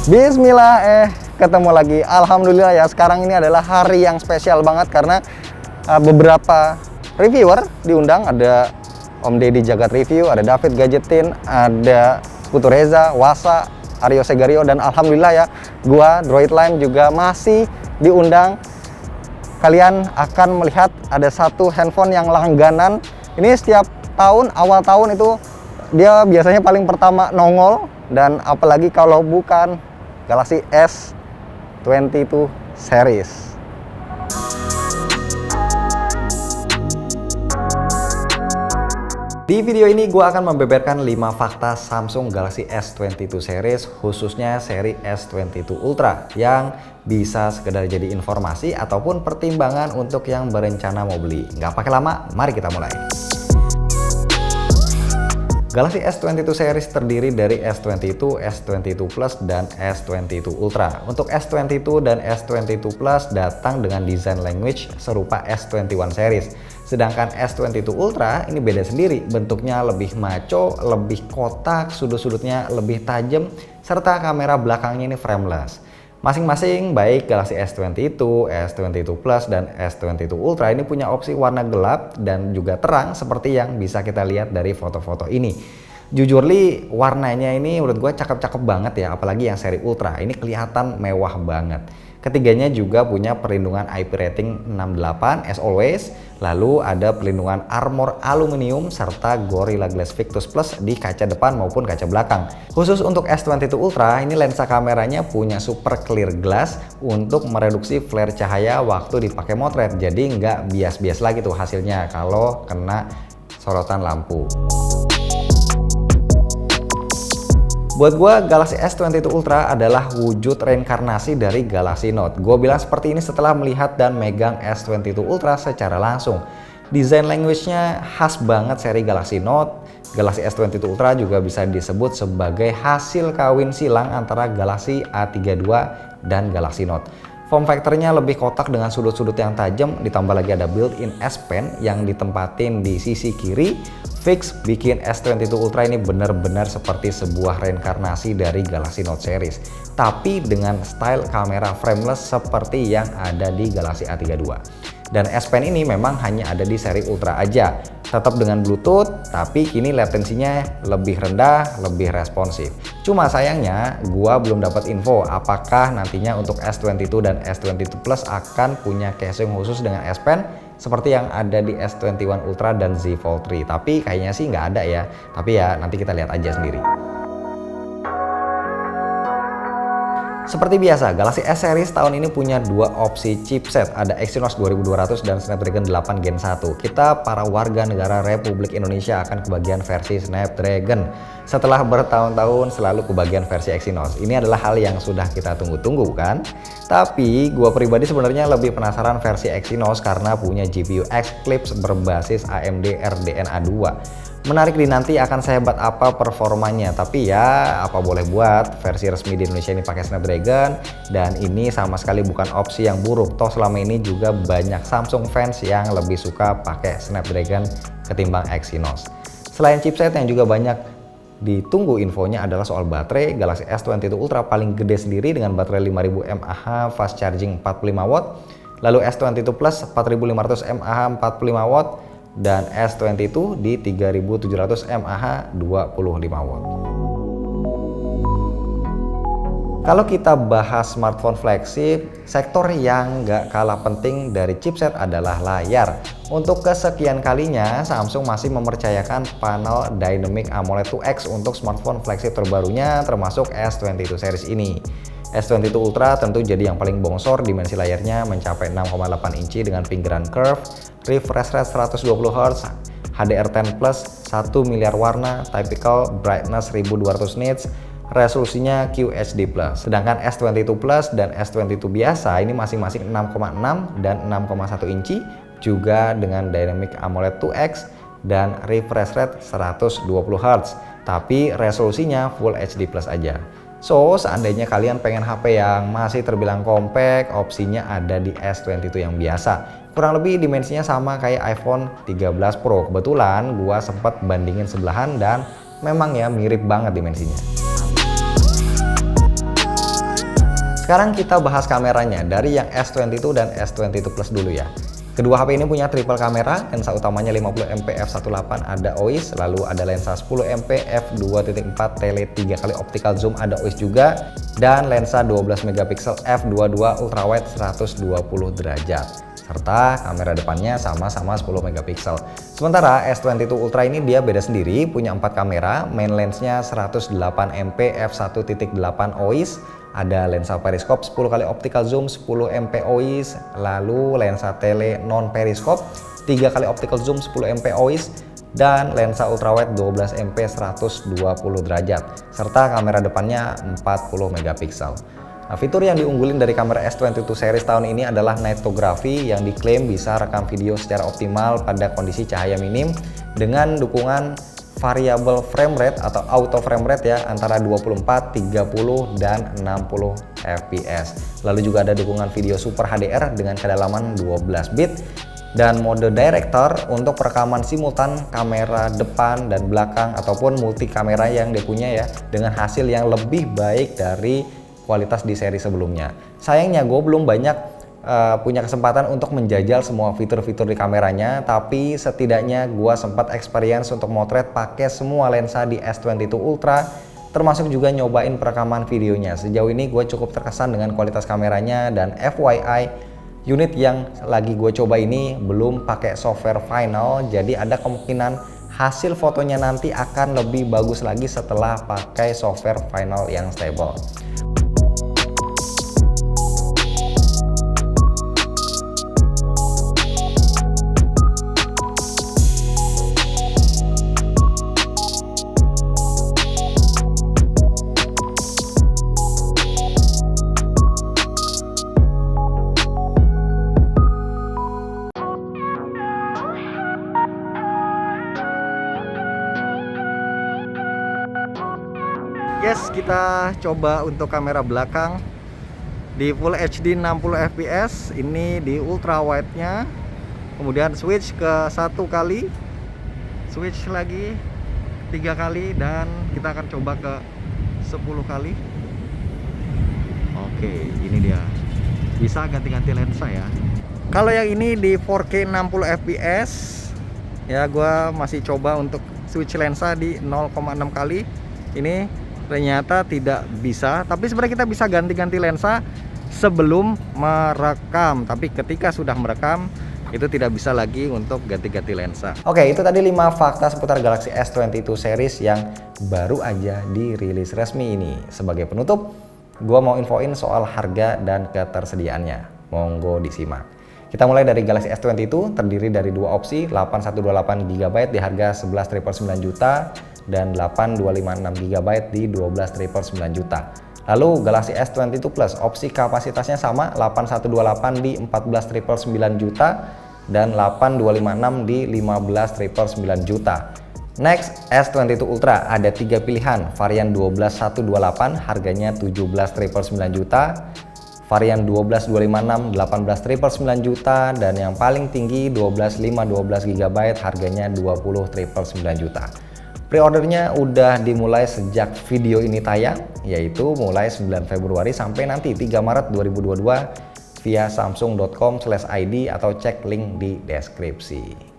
Bismillah, ketemu lagi. Alhamdulillah ya, sekarang ini adalah hari yang spesial banget karena beberapa reviewer diundang. Ada Om Deddy Jagat Review, ada David Gadgetin, ada Putu Reza, Wasa, Aryo Segario, dan alhamdulillah ya, gua Droid Line juga masih diundang. Kalian akan melihat ada satu handphone yang langganan. Ini setiap tahun, awal tahun itu dia biasanya paling pertama nongol, dan apalagi kalau bukan Galaxy S22 series. Di video ini gue akan membeberkan 5 fakta Samsung Galaxy S22 series, khususnya seri S22 Ultra, yang bisa sekedar jadi informasi ataupun pertimbangan untuk yang berencana mau beli. Nggak pakai lama, mari kita mulai. Galaxy S22 series terdiri dari S22, S22 Plus, dan S22 Ultra. Untuk S22 dan S22 Plus datang dengan desain language serupa S21 series. Sedangkan S22 Ultra ini beda sendiri, bentuknya lebih maco, lebih kotak, sudut-sudutnya lebih tajam, serta kamera belakangnya ini frameless. Masing-masing baik Galaxy S22, S22 Plus, dan S22 Ultra ini punya opsi warna gelap dan juga terang seperti yang bisa kita lihat dari foto-foto ini. Jujur li, warnanya ini menurut gue cakep-cakep banget ya, apalagi yang seri Ultra. Ini kelihatan mewah banget. Ketiganya juga punya perlindungan IP rating 68 as always, lalu ada perlindungan armor aluminium serta Gorilla Glass Victus Plus di kaca depan maupun kaca belakang. Khusus untuk S22 Ultra, ini lensa kameranya punya super clear glass untuk mereduksi flare cahaya waktu dipakai motret, jadi nggak bias-bias lagi tuh hasilnya kalau kena sorotan lampu. Buat gue, Galaxy S22 Ultra adalah wujud reinkarnasi dari Galaxy Note. Gue bilang seperti ini setelah melihat dan megang S22 Ultra secara langsung. Desain language-nya khas banget seri Galaxy Note. Galaxy S22 Ultra juga bisa disebut sebagai hasil kawin silang antara Galaxy A32 dan Galaxy Note. Form factor-nya lebih kotak dengan sudut-sudut yang tajam, ditambah lagi ada built-in S Pen yang ditempatin di sisi kiri. Fix bikin S22 Ultra ini benar-benar seperti sebuah reinkarnasi dari Galaxy Note series, tapi dengan style kamera frameless seperti yang ada di Galaxy A32. Dan S Pen ini memang hanya ada di seri Ultra aja, tetap dengan Bluetooth, tapi kini latensinya lebih rendah, lebih responsif. Cuma sayangnya gua belum dapat info apakah nantinya untuk S22 dan S22 Plus akan punya casing khusus dengan S Pen seperti yang ada di S21 Ultra dan Z Fold 3, tapi kayaknya sih nggak ada ya. Tapi ya nanti kita lihat aja sendiri. Seperti biasa, Galaxy S series tahun ini punya dua opsi chipset, ada Exynos 2200 dan Snapdragon 8 Gen 1. Kita para warga negara Republik Indonesia akan kebagian versi Snapdragon setelah bertahun-tahun selalu kebagian versi Exynos. Ini adalah hal yang sudah kita tunggu-tunggu kan? Tapi gua pribadi sebenarnya lebih penasaran versi Exynos karena punya GPU Eclipse berbasis AMD RDNA 2. Menarik dinanti akan sehebat apa performanya, tapi ya apa boleh buat, versi resmi di Indonesia ini pakai Snapdragon, dan ini sama sekali bukan opsi yang buruk. Toh selama ini juga banyak Samsung fans yang lebih suka pakai Snapdragon ketimbang Exynos. Selain chipset yang juga banyak ditunggu infonya adalah soal baterai. Galaxy S22 Ultra paling gede sendiri dengan baterai 5000 mAh fast charging 45 watt, lalu S22 Plus 4500 mAh 45 watt, dan S22 di 3700 mAh 25 watt. Kalau kita bahas smartphone flagship, sektor yang nggak kalah penting dari chipset adalah layar. Untuk kesekian kalinya, Samsung masih mempercayakan panel Dynamic AMOLED 2X untuk smartphone flagship terbarunya, termasuk S22 series ini. S22 Ultra tentu jadi yang paling bongsor, dimensi layarnya mencapai 6,8 inci dengan pinggiran curve, refresh rate 120 Hz, HDR10+, 1 miliar warna, typical brightness 1200 nits, resolusinya QHD+. Sedangkan S22 Plus dan S22 biasa ini masing-masing 6,6 dan 6,1 inci, juga dengan Dynamic AMOLED 2X dan refresh rate 120 Hz, tapi resolusinya Full HD+ aja. So, seandainya kalian pengen HP yang masih terbilang compact, opsinya ada di S22 yang biasa. Kurang lebih dimensinya sama kayak iPhone 13 Pro. Kebetulan gua sempat bandingin sebelahan dan memang ya mirip banget dimensinya. Sekarang kita bahas kameranya dari yang S22 dan S22 Plus dulu ya. Kedua HP ini punya triple kamera, lensa utamanya 50MP f1.8 ada OIS, lalu ada lensa 10MP f2.4 tele 3 kali optical zoom ada OIS juga, dan lensa 12MP f22 ultrawide 120 derajat. Serta kamera depannya sama-sama 10MP. Sementara S22 Ultra ini dia beda sendiri, punya 4 kamera, main lensnya 108MP f1.8 OIS, ada lensa periskop 10 kali optical zoom 10MP OIS, lalu lensa tele non periskop 3 kali optical zoom 10MP OIS, dan lensa ultrawide 12MP 120 derajat, serta kamera depannya 40MP. Nah, fitur yang diunggulin dari kamera S22 series tahun ini adalah nightography yang diklaim bisa rekam video secara optimal pada kondisi cahaya minim dengan dukungan variable frame rate atau auto frame rate ya antara 24, 30, dan 60 fps. Lalu juga ada dukungan video Super HDR dengan kedalaman 12 bit dan mode director untuk perekaman simultan kamera depan dan belakang ataupun multi kamera yang dia punya ya, dengan hasil yang lebih baik dari kualitas di seri sebelumnya. Sayangnya gue belum banyak punya kesempatan untuk menjajal semua fitur-fitur di kameranya, tapi setidaknya gua sempat experience untuk motret pakai semua lensa di S22 Ultra, termasuk juga nyobain perekaman videonya. Sejauh ini gue cukup terkesan dengan kualitas kameranya, dan FYI unit yang lagi gue coba ini belum pakai software final, jadi ada kemungkinan hasil fotonya nanti akan lebih bagus lagi setelah pakai software final yang stable. Yes, kita coba untuk kamera belakang di Full HD 60 fps, ini di ultra wide nya, kemudian switch ke 1 kali, switch lagi 3 kali, dan kita akan coba ke 10 kali. Oke, ini dia, bisa ganti-ganti lensa ya. Kalau yang ini di 4K 60 fps ya, gua masih coba untuk switch lensa di 0,6 kali, ini ternyata tidak bisa. Tapi sebenarnya kita bisa ganti-ganti lensa sebelum merekam, tapi ketika sudah merekam itu tidak bisa lagi untuk ganti-ganti lensa. Oke, itu tadi 5 fakta seputar Galaxy S22 series yang baru aja dirilis resmi ini. Sebagai penutup, gua mau infoin soal harga dan ketersediaannya. Monggo disimak. Kita mulai dari Galaxy S22, terdiri dari dua opsi, 8128GB di harga 11.999 juta dan 8256GB di 12.999 juta. Lalu Galaxy S22 Plus, opsi kapasitasnya sama, 8128 di 14.999 juta dan 8256 di 15.999 juta. Next, S22 Ultra ada 3 pilihan, varian 12128 harganya 17.999 juta, varian 12256 18.999 juta, dan yang paling tinggi 12512GB harganya 20.999 juta. Pre-ordernya udah dimulai sejak video ini tayang, yaitu mulai 9 Februari sampai nanti 3 Maret 2022 via samsung.com/id atau cek link di deskripsi.